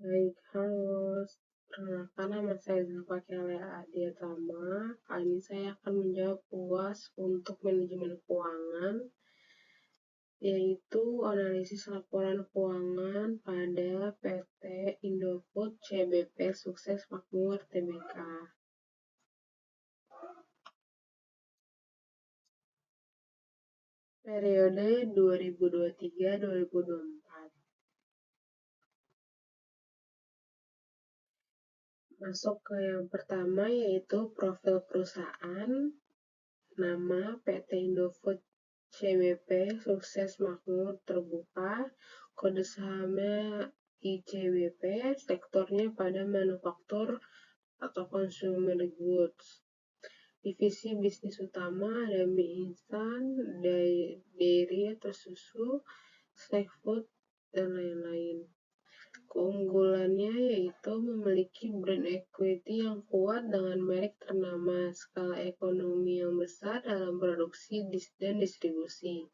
Baik, halo. Perkenalkan nama saya Zulfaqi Adiatama. Kali ini saya akan menjawab UAS untuk manajemen keuangan, yaitu analisis laporan keuangan pada PT Indofood CBP Sukses Makmur Tbk. Periode 2023-2024. Masuk ke yang pertama, yaitu profil perusahaan. Nama PT Indofood CBP Sukses Makmur terbuka, kode sahamnya ICBP, sektornya pada manufaktur atau consumer goods. Divisi bisnis utama ada mie instan, dairy atau susu, snack food, dan lain-lain. Keunggulannya yaitu memiliki brand equity yang kuat dengan merek ternama, skala ekonomi yang besar dalam produksi dan distribusi,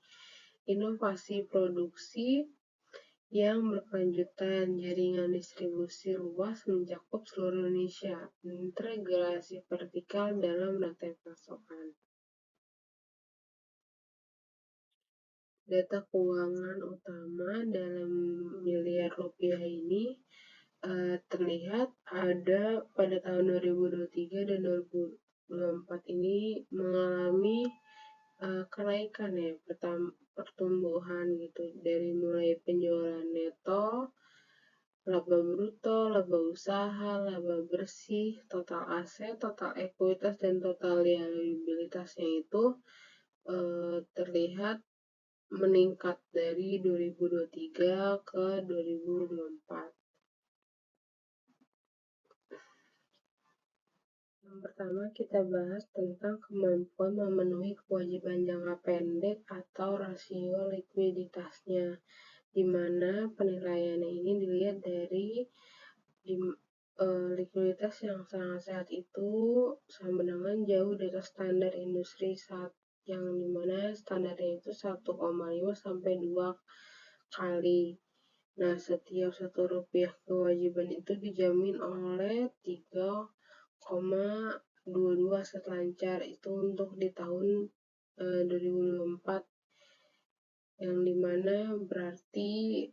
inovasi produksi yang berkelanjutan, jaringan distribusi luas mencakup seluruh Indonesia, integrasi vertikal dalam rantai pasokan. Data keuangan utama dalam miliar rupiah ini terlihat ada pada tahun 2023 dan 2024 ini mengalami kenaikan ya, pertumbuhan gitu, dari mulai penjualan neto, laba bruto, laba usaha, laba bersih, total aset, total ekuitas, dan total liabilitasnya itu terlihat meningkat dari 2023 ke 2024. Yang pertama kita bahas tentang kemampuan memenuhi kewajiban jangka pendek atau rasio likuiditasnya, di mana penilaiannya ini dilihat dari likuiditas yang sangat sehat itu sama dengan jauh di atas standar industri yang dimana standarnya itu 1,5 sampai 2 kali. Nah, setiap 1 rupiah kewajiban itu dijamin oleh 3,22 aset lancar, itu untuk di tahun 2024, yang dimana berarti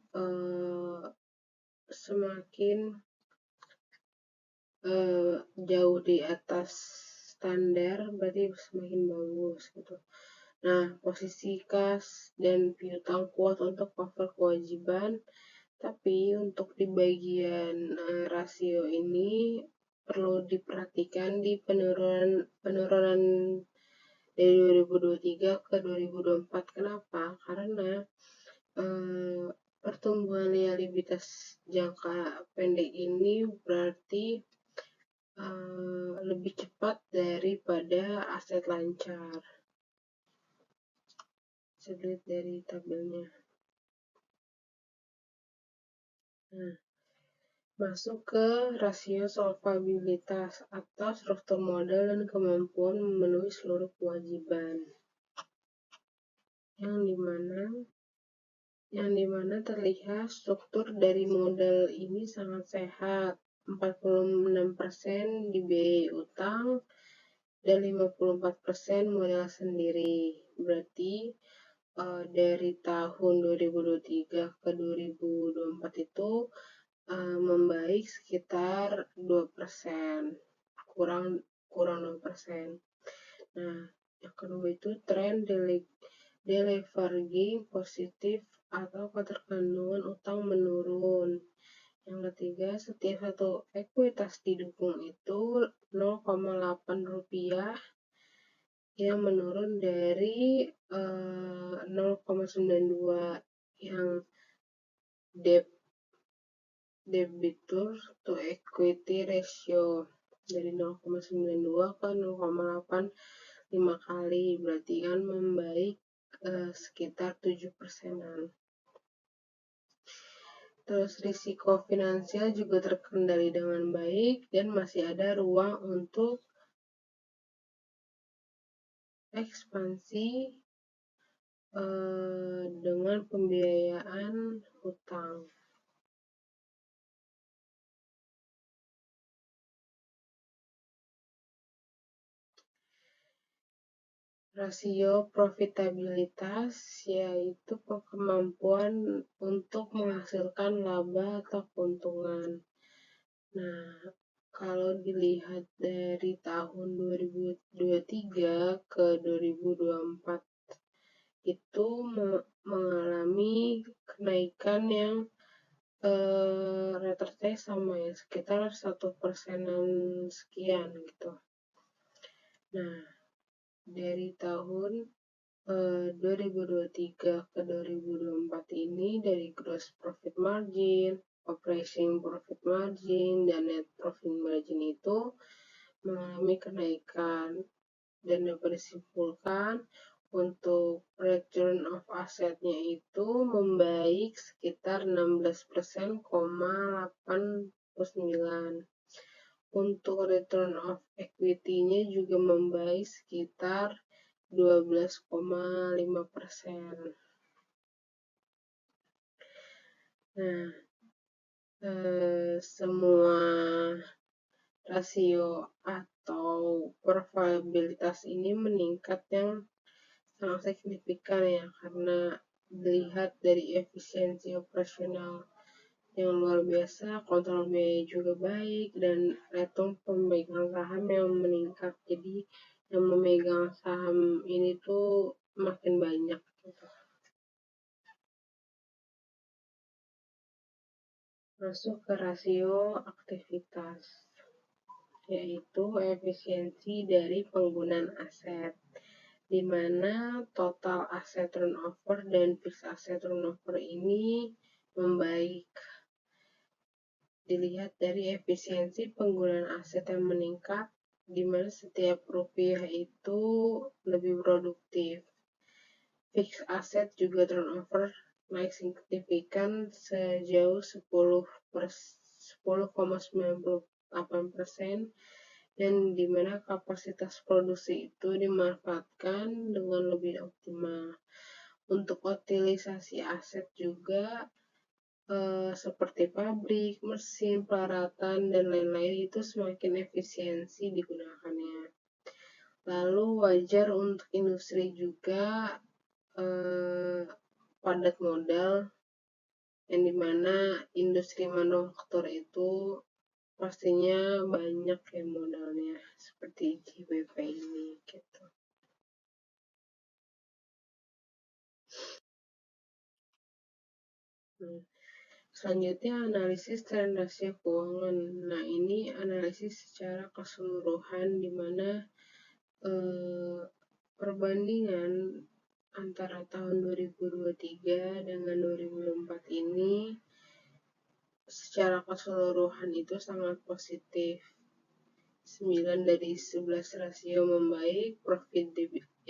semakin jauh di atas standar berarti semakin bagus gitu. Nah, posisi kas dan piutang kuat untuk cover kewajiban, tapi untuk di bagian rasio ini perlu diperhatikan di penurunan dari 2023 ke 2024. Kenapa? Karena pertumbuhan liabilitas jangka pendek ini berarti lebih cepat daripada aset lancar. Bisa dilihat dari tabelnya. Nah, masuk ke rasio solvabilitas atau struktur modal dan kemampuan memenuhi seluruh kewajiban, yang dimana terlihat struktur dari modal ini sangat sehat, 46% di biaya utang dan 54% modal sendiri. Berarti dari tahun 2023 ke 2024 itu membaik sekitar 2%, kurang 2%. Nah, yang kedua itu tren deleveraging positif atau ketergantungan utang menurun. Yang ketiga, setiap satu ekuitas didukung itu 0,8 rupiah yang menurun dari 0,92 yang debitur to equity ratio dari 0,92 ke 0,85 kali, berarti kan membaik sekitar 7%-an. Terus risiko finansial juga terkendali dengan baik dan masih ada ruang untuk ekspansi dengan pembiayaan hutang. Rasio profitabilitas yaitu kemampuan untuk menghasilkan laba atau keuntungan. Nah, kalau dilihat dari tahun 2023 ke 2024 itu mengalami kenaikan yang rata-rata sama ya, sekitar 1%-an sekian gitu. Nah, dari tahun 2023 ke 2024 ini dari gross profit margin, operating profit margin, dan net profit margin itu mengalami kenaikan dan dapat disimpulkan untuk return of asset-nya itu membaik sekitar 16,89%. Untuk return of equity-nya juga membaik sekitar 12,5%. Nah, semua rasio atau profitabilitas ini meningkat yang sangat signifikan ya, karena dilihat dari efisiensi operasional yang luar biasa, kontrol biaya juga baik, dan return pemegang saham yang meningkat. Jadi yang memegang saham ini tuh makin banyak gitu. Masuk ke rasio aktivitas, yaitu efisiensi dari penggunaan aset, di mana total aset turnover dan fixed asset turnover ini membaik. Dilihat dari efisiensi penggunaan aset yang meningkat, di mana setiap rupiah itu lebih produktif. Fixed asset juga turnover naik signifikan sejauh 10,98%, dan di mana kapasitas produksi itu dimanfaatkan dengan lebih optimal. Untuk utilisasi aset juga seperti pabrik, mesin, peralatan, dan lain-lain itu semakin efisiensi digunakannya. Lalu wajar untuk industri juga padat modal, yang dimana industri manufaktur itu pastinya banyak ya modalnya, seperti JBP ini gitu. Selanjutnya analisis tren rasio keuangan. Nah, ini analisis secara keseluruhan di mana perbandingan antara tahun 2023 dengan 2024 ini secara keseluruhan itu sangat positif. 9 dari 11 rasio membaik,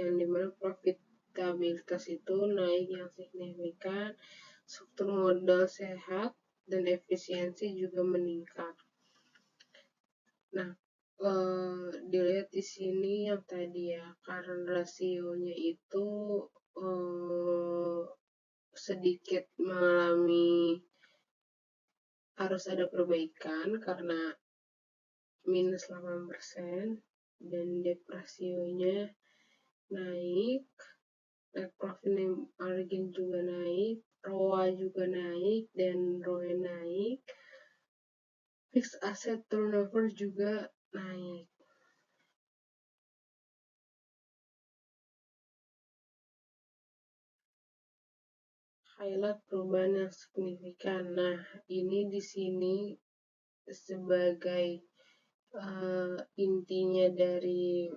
yang dimana profitabilitas itu naik yang signifikan, struktur modal sehat, dan efisiensi juga meningkat. Nah, dilihat di sini yang tadi ya, current rasionya itu sedikit mengalami harus ada perbaikan karena minus 8%, dan debt rasionya naik, net profit margin juga naik, ROA juga naik, dan ROE naik, fixed asset turnover juga naik. Highlight perubahan yang signifikan. Nah, ini di sini sebagai intinya dari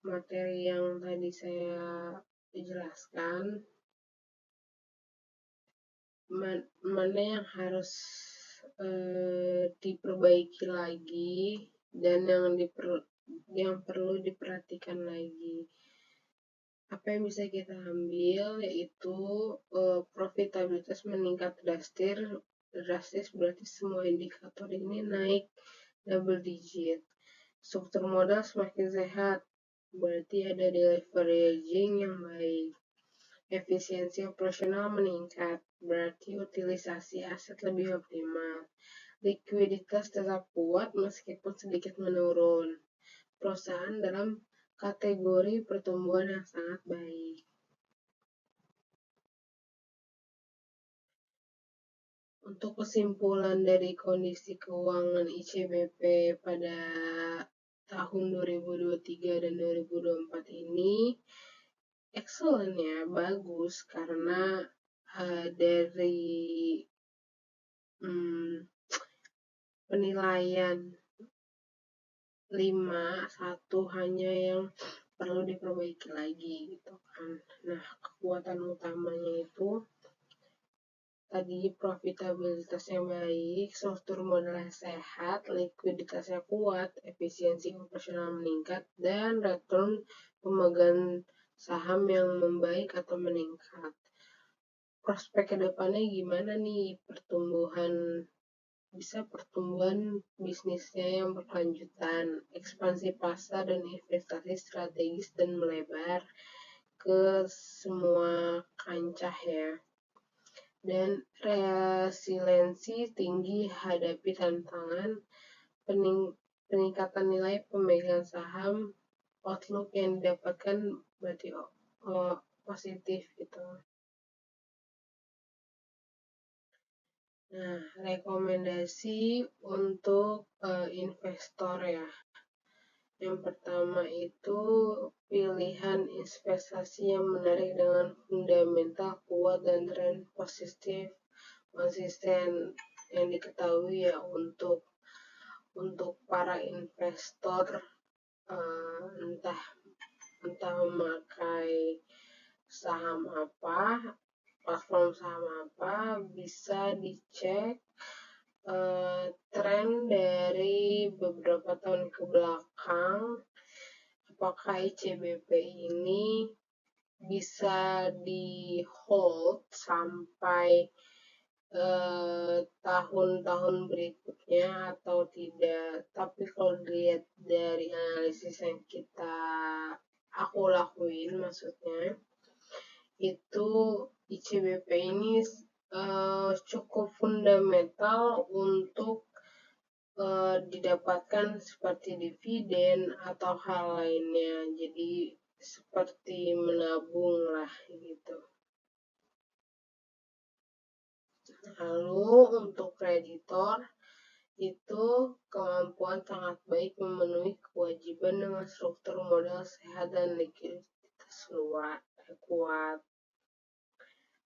materi yang tadi saya jelaskan, mana yang harus diperbaiki lagi dan yang perlu diperhatikan lagi. Apa yang bisa kita ambil yaitu profitabilitas meningkat drastis, berarti semua indikator ini naik double digit. Struktur modal semakin sehat, berarti ada deleveraging yang baik. Efisiensi operasional meningkat, berarti utilisasi aset lebih optimal. Likuiditas tetap kuat meskipun sedikit menurun. Perusahaan dalam kategori pertumbuhan yang sangat baik. Untuk kesimpulan dari kondisi keuangan ICBP pada tahun 2023 dan 2024 ini excellent ya, bagus karena dari penilaian 1 hanya yang perlu diperbaiki lagi gitu kan. Nah, kekuatan utamanya itu tadi profitabilitasnya baik, struktur modalnya sehat, likuiditasnya kuat, efisiensi operasional meningkat, dan return pemegang saham yang membaik atau meningkat. Prospek ke depannya gimana nih pertumbuhan bisnisnya yang berkelanjutan, ekspansi pasar dan investasi strategis dan melebar ke semua kancah ya. Dan resiliensi tinggi hadapi tantangan, peningkatan nilai pemegang saham, outlook yang didapatkan berarti positif gitu. Nah, rekomendasi untuk investor ya. Yang pertama itu pilihan investasi yang menarik dengan fundamental kuat dan tren positif konsisten yang diketahui ya untuk para investor entah memakai saham apa, platform saham apa, bisa dicek tren dari beberapa tahun ke belakang, apakah ICBP ini bisa di hold sampai tahun-tahun berikutnya atau tidak. Tapi kalau dilihat dari analisis yang aku lakuin, maksudnya itu ICBP ini cukup fundamental untuk didapatkan seperti dividen atau hal lainnya. Jadi seperti menabung lah gitu. Lalu untuk kreditor itu kemampuan sangat baik memenuhi kewajiban dengan struktur modal sehat dan likuiditas kuat.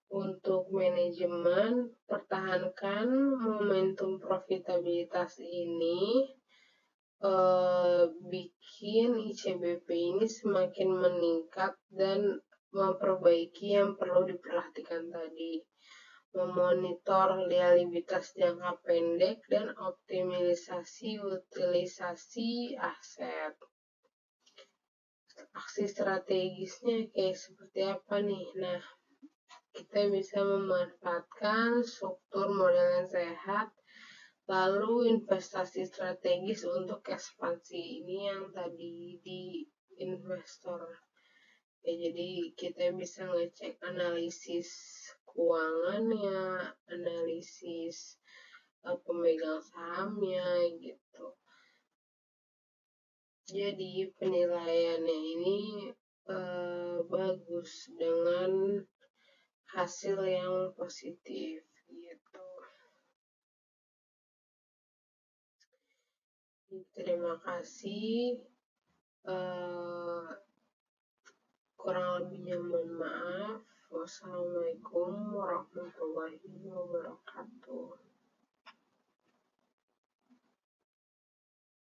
Untuk manajemen, pertahankan momentum profitabilitas ini bikin ICBP ini semakin meningkat dan memperbaiki yang perlu diperhatikan tadi. Memonitor liabilitas jangka pendek dan optimalisasi utilisasi aset. Aksi strategisnya kayak seperti apa nih? Nah, kita bisa memanfaatkan struktur modal yang sehat, lalu investasi strategis untuk ekspansi ini yang tadi di investor. Ya, jadi kita bisa ngecek analisis keuangannya, analisis pemegang sahamnya gitu. Jadi penilaiannya ini bagus dengan hasil yang positif gitu. Terima kasih. Kurang lebihnya mohon maaf. Wassalamualaikum warahmatullahi wabarakatuh.